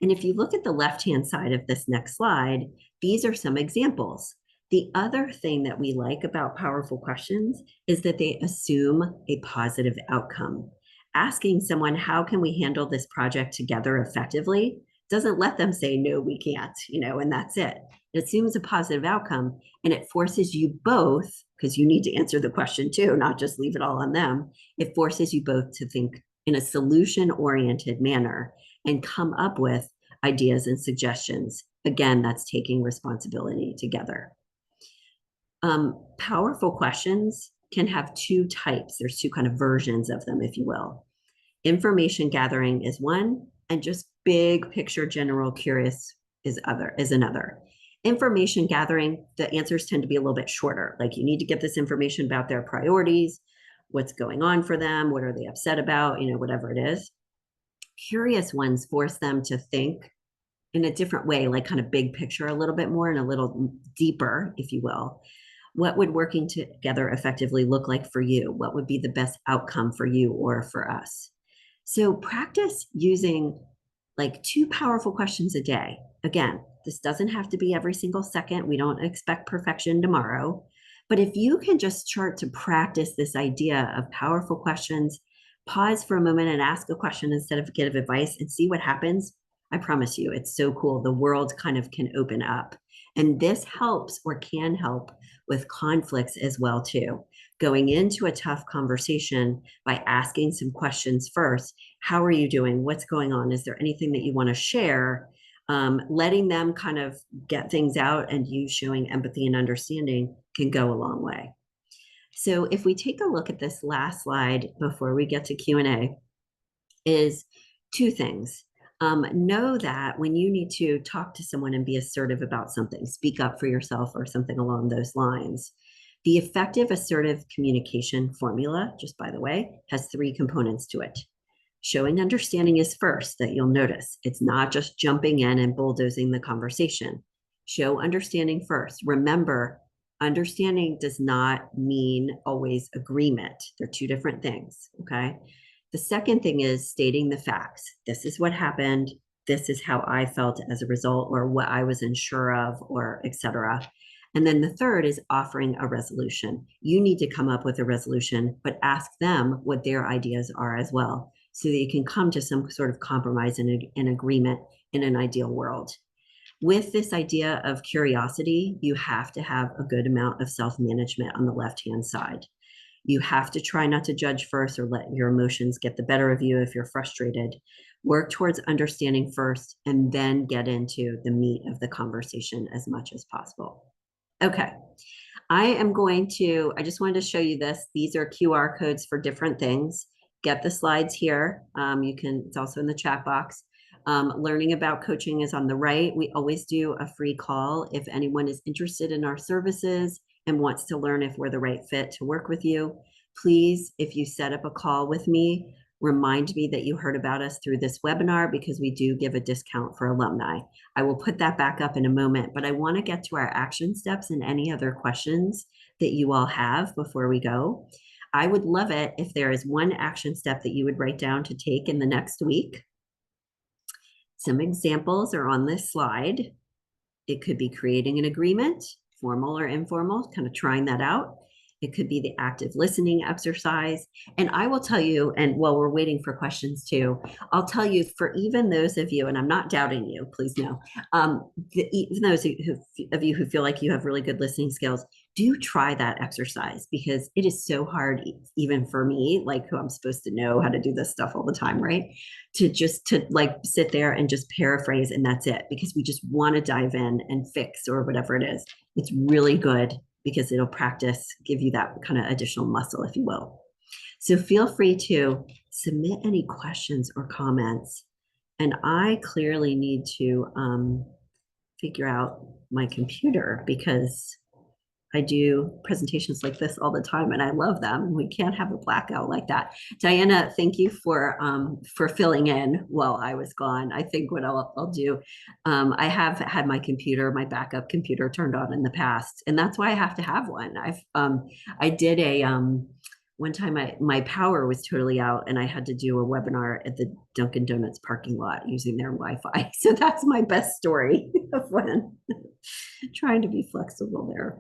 And if you look at the left-hand side of this next slide, these are some examples. The other thing that we like about powerful questions is that they assume a positive outcome. Asking someone, how can we handle this project together effectively, doesn't let them say, no, we can't, and that's it. It assumes a positive outcome, and it forces you both, because you need to answer the question too, not just leave it all on them. It forces you both to think in a solution-oriented manner and come up with ideas and suggestions. Again, that's taking responsibility together. Powerful questions can have 2 types. There's 2 kind of versions of them, if you will. Information gathering is one, and just big picture general curious is another. Information gathering, the answers tend to be a little bit shorter. Like, you need to get this information about their priorities, what's going on for them, what are they upset about, whatever it is. Curious ones force them to think in a different way, like kind of big picture a little bit more and a little deeper, if you will. What would working together effectively look like for you? What would be the best outcome for you or for us? So practice using like 2 powerful questions a day. Again, this doesn't have to be every single second. We don't expect perfection tomorrow. But if you can just start to practice this idea of powerful questions, pause for a moment and ask a question instead of give advice and see what happens, I promise you, it's so cool. The world kind of can open up. And this helps or can help with conflicts as well too. Going into a tough conversation by asking some questions first. How are you doing? What's going on? Is there anything that you want to share? Letting them kind of get things out and you showing empathy and understanding can go a long way. So if we take a look at this last slide before we get to Q&A, is 2 things. Know that when you need to talk to someone and be assertive about something, speak up for yourself or something along those lines. The effective assertive communication formula, just by the way, has 3 components to it. Showing understanding is first, that you'll notice. It's not just jumping in and bulldozing the conversation. Show understanding first. Remember, understanding does not mean always agreement. They're 2 different things, okay? The second thing is stating the facts. This is what happened. This is how I felt as a result, or what I was unsure of, or etc. And then the third is offering a resolution. You need to come up with a resolution, but ask them what their ideas are as well, so that you can come to some sort of compromise and an agreement in an ideal world. With this idea of curiosity, you have to have a good amount of self-management on the left-hand side. You have to try not to judge first or let your emotions get the better of you if you're frustrated. Work towards understanding first and then get into the meat of the conversation as much as possible. Okay, I just wanted to show you this. These are QR codes for different things. Get the slides here. It's also in the chat box. Learning about coaching is on the right. We always do a free call if anyone is interested in our services and wants to learn if we're the right fit to work with you. Please, if you set up a call with me, remind me that you heard about us through this webinar, because we do give a discount for alumni. I will put that back up in a moment, but I want to get to our action steps and any other questions that you all have before we go. I would love it if there is one action step that you would write down to take in the next week. Some examples are on this slide. It could be creating an agreement, formal or informal, kind of trying that out. It could be the active listening exercise. And I will tell you, and while we're waiting for questions too, I'll tell you, for even those of you, and I'm not doubting you, please know, even those of you who feel like you have really good listening skills, do try that exercise, because it is so hard, even for me, like, who I'm supposed to know how to do this stuff all the time, right? To like sit there and just paraphrase and that's it, because we just want to dive in and fix or whatever it is. It's really good because it'll give you that kind of additional muscle, if you will. So feel free to submit any questions or comments. And I clearly need to figure out my computer because I do presentations like this all the time and I love them. We can't have a blackout like that. Diana, thank you for filling in while I was gone. I think what I'll do, I have had my computer, my backup computer turned on in the past, and that's why I have to have one. I did a one time my power was totally out and I had to do a webinar at the Dunkin' Donuts parking lot using their Wi-Fi. So that's my best story of when trying to be flexible there.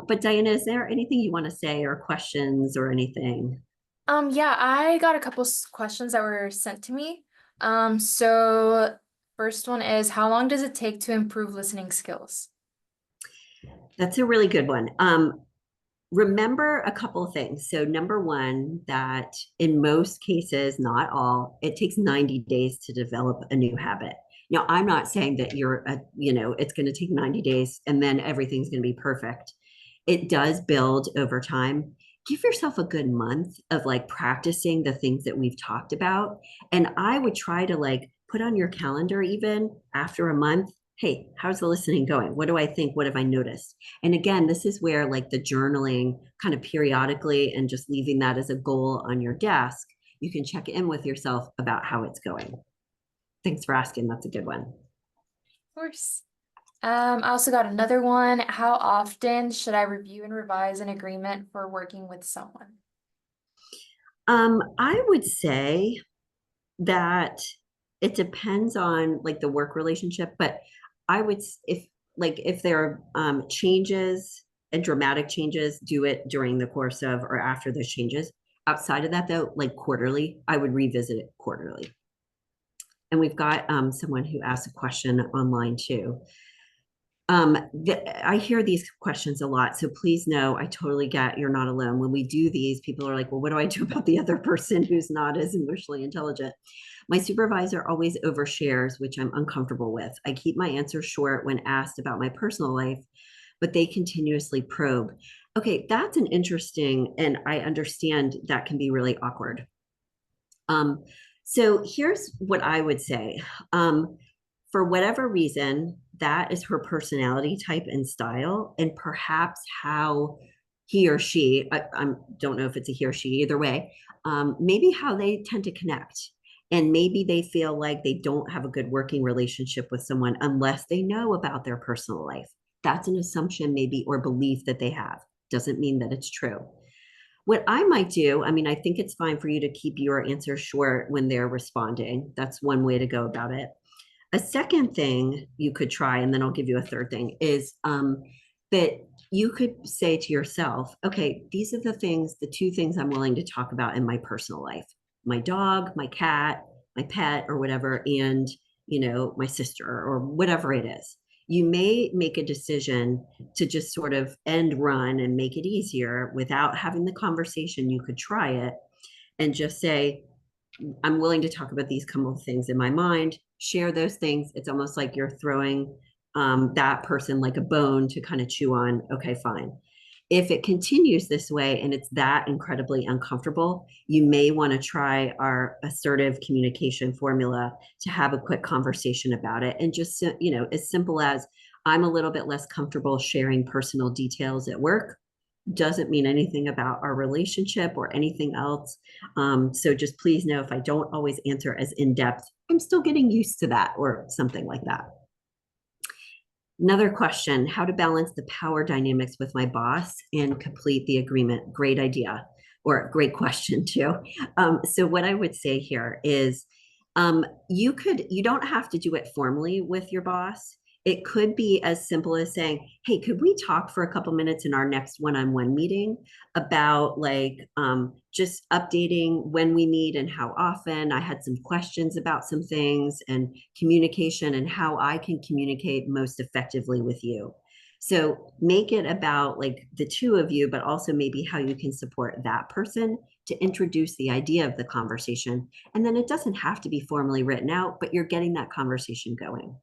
But Diana, is there anything you want to say or questions or anything? Yeah, I got a couple questions that were sent to me. So first one is, how long does it take to improve listening skills? That's a really good one. Remember a couple of things. So number one, that in most cases, not all, it takes 90 days to develop a new habit. Now, I'm not saying that it's going to take 90 days and then everything's going to be perfect. It does build over time. Give yourself a good month of like practicing the things that we've talked about. And I would try to like put on your calendar even after a month. Hey, how's the listening going? What do I think? What have I noticed? And again, this is where like the journaling kind of periodically and just leaving that as a goal on your desk, you can check in with yourself about how it's going. Thanks for asking. That's a good one. Of course. I also got another one. How often should I review and revise an agreement for working with someone? I would say that it depends on like the work relationship, but I would if there are changes and dramatic changes, do it during the course of or after those changes. Outside of that, though, like quarterly, I would revisit it quarterly. And we've got someone who asked a question online too. I hear these questions a lot, so please know I totally get you're not alone. When we do these, people are like, well, what do I do about the other person who's not as emotionally intelligent? My supervisor always overshares, which I'm uncomfortable with. I keep my answers short when asked about my personal life, but they continuously probe. Okay, that's an interesting, and I understand that can be really awkward. So here's what I would say. For whatever reason, that is her personality type and style, and perhaps how he or she, I don't know if it's a he or she, either way, maybe how they tend to connect. And maybe they feel like they don't have a good working relationship with someone unless they know about their personal life. That's an assumption, maybe, or belief that they have. Doesn't mean that it's true. What I might do, I mean, I think it's fine for you to keep your answer short when they're responding. That's one way to go about it. A second thing you could try, and then I'll give you a third thing, is that you could say to yourself, okay, these are the two things I'm willing to talk about in my personal life: my dog, my cat, my pet, or whatever, and, my sister, or whatever it is. You may make a decision to just sort of end run and make it easier without having the conversation. You could try it and just say, I'm willing to talk about these couple of things in my mind, share those things. It's almost like you're throwing that person like a bone to kind of chew on. Okay, fine. If it continues this way and it's that incredibly uncomfortable, you may want to try our assertive communication formula to have a quick conversation about it. And just, as simple as, I'm a little bit less comfortable sharing personal details at work. Doesn't mean anything about our relationship or anything else. So just please know if I don't always answer as in depth, I'm still getting used to that, or something like that. Another question: how to balance the power dynamics with my boss and complete the agreement? Great idea, or great question too. So what I would say here is, you don't have to do it formally with your boss. It could be as simple as saying, hey, could we talk for a couple minutes in our next one-on-one meeting about like just updating when we meet and how often? I had some questions about some things and communication and how I can communicate most effectively with you. So make it about like the two of you, but also maybe how you can support that person to introduce the idea of the conversation. And then it doesn't have to be formally written out, but you're getting that conversation going.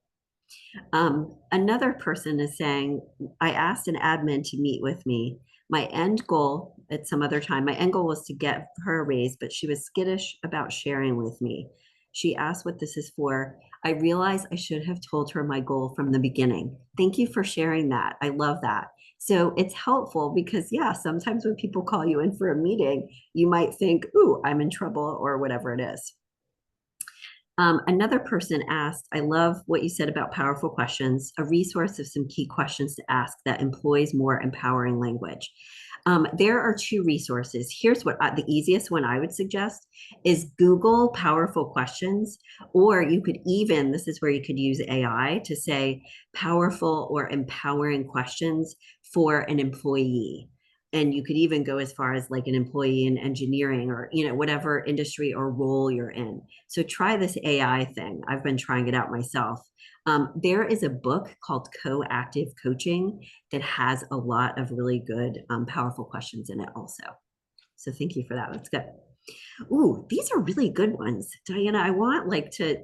Another person is saying, I asked an admin to meet with me. My end goal at some other time, my end goal was to get her a raise, but she was skittish about sharing with me. She asked what this is for. I realized I should have told her my goal from the beginning. Thank you for sharing that. I love that. So it's helpful because, yeah, sometimes when people call you in for a meeting, you might think, ooh, I'm in trouble or whatever it is. Another person asked, I love what you said about powerful questions, a resource of some key questions to ask that employs more empowering language. There are two resources. Here's what the easiest one I would suggest is Google powerful questions, or you could even, this is where you could use AI to say powerful or empowering questions for an employee. And you could even go as far as like an employee in engineering or, whatever industry or role you're in. So try this AI thing. I've been trying it out myself. There is a book called Coactive Coaching that has a lot of really good, powerful questions in it also. So thank you for that. That's good. Ooh, these are really good ones. Diana, I want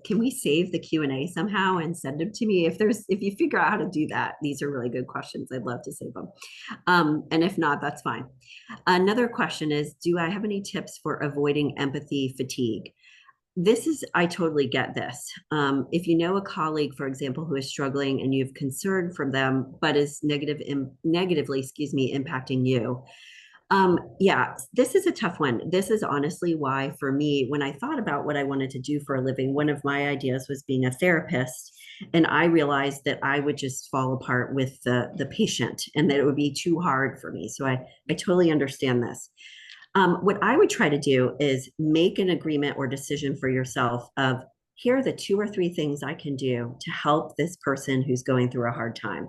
can we save the Q&A somehow and send them to me? If you figure out how to do that, these are really good questions. I'd love to save them. And if not, that's fine. Another question is, do I have any tips for avoiding empathy fatigue? I totally get this. If you know a colleague, for example, who is struggling and you have concern from them, but is negatively, impacting you, yeah, this is a tough one. This is honestly why, for me, when I thought about what I wanted to do for a living, one of my ideas was being a therapist. And I realized that I would just fall apart with the patient and that it would be too hard for me. So I totally understand this. What I would try to do is make an agreement or decision for yourself of here are the 2 or 3 things I can do to help this person who's going through a hard time.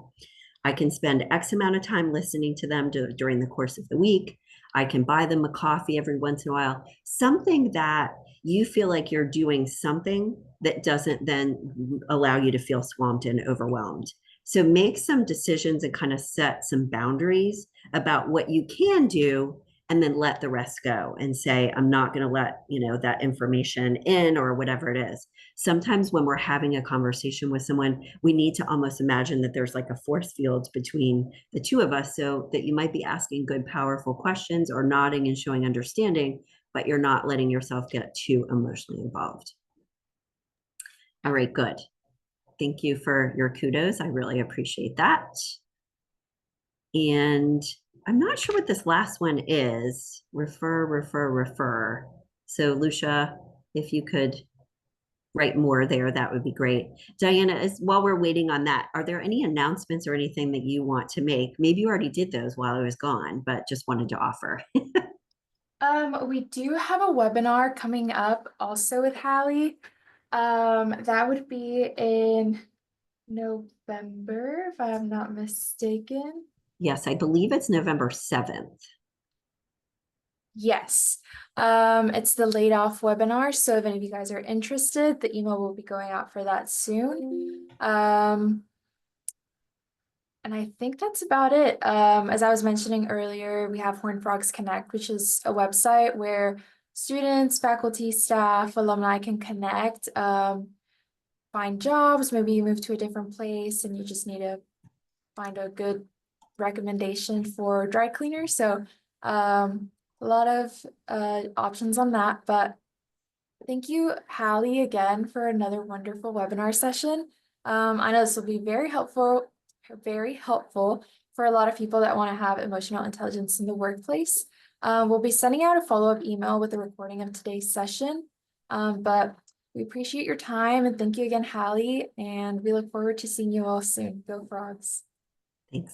I can spend X amount of time listening to them during the course of the week. I can buy them a coffee every once in a while, something that you feel like you're doing something that doesn't then allow you to feel swamped and overwhelmed. So make some decisions and kind of set some boundaries about what you can do and then let the rest go and say, I'm not going to let, that information in or whatever it is. Sometimes when we're having a conversation with someone, we need to almost imagine that there's like a force field between the two of us so that you might be asking good, powerful questions or nodding and showing understanding, but you're not letting yourself get too emotionally involved. All right, good. Thank you for your kudos. I really appreciate that. And I'm not sure what this last one is. Refer. So Lucia, if you could write more there, that would be great. Diana, while we're waiting on that, are there any announcements or anything that you want to make? Maybe you already did those while I was gone, but just wanted to offer. We do have a webinar coming up also with Hallie. That would be in November, if I'm not mistaken. Yes, I believe it's November 7th. Yes, it's the laid off webinar. So if any of you guys are interested, the email will be going out for that soon. And I think that's about it. As I was mentioning earlier, we have Horned Frogs Connect, which is a website where students, faculty, staff, alumni can connect, find jobs. Maybe you move to a different place and you just need to find a good recommendation for dry cleaner. So a lot of options on that. But thank you, Hallie, again for another wonderful webinar session. I know this will be very helpful for a lot of people that want to have emotional intelligence in the workplace. We'll be sending out a follow-up email with a recording of today's session. But we appreciate your time and thank you again, Hallie, and we look forward to seeing you all soon. Go Frogs. Thanks.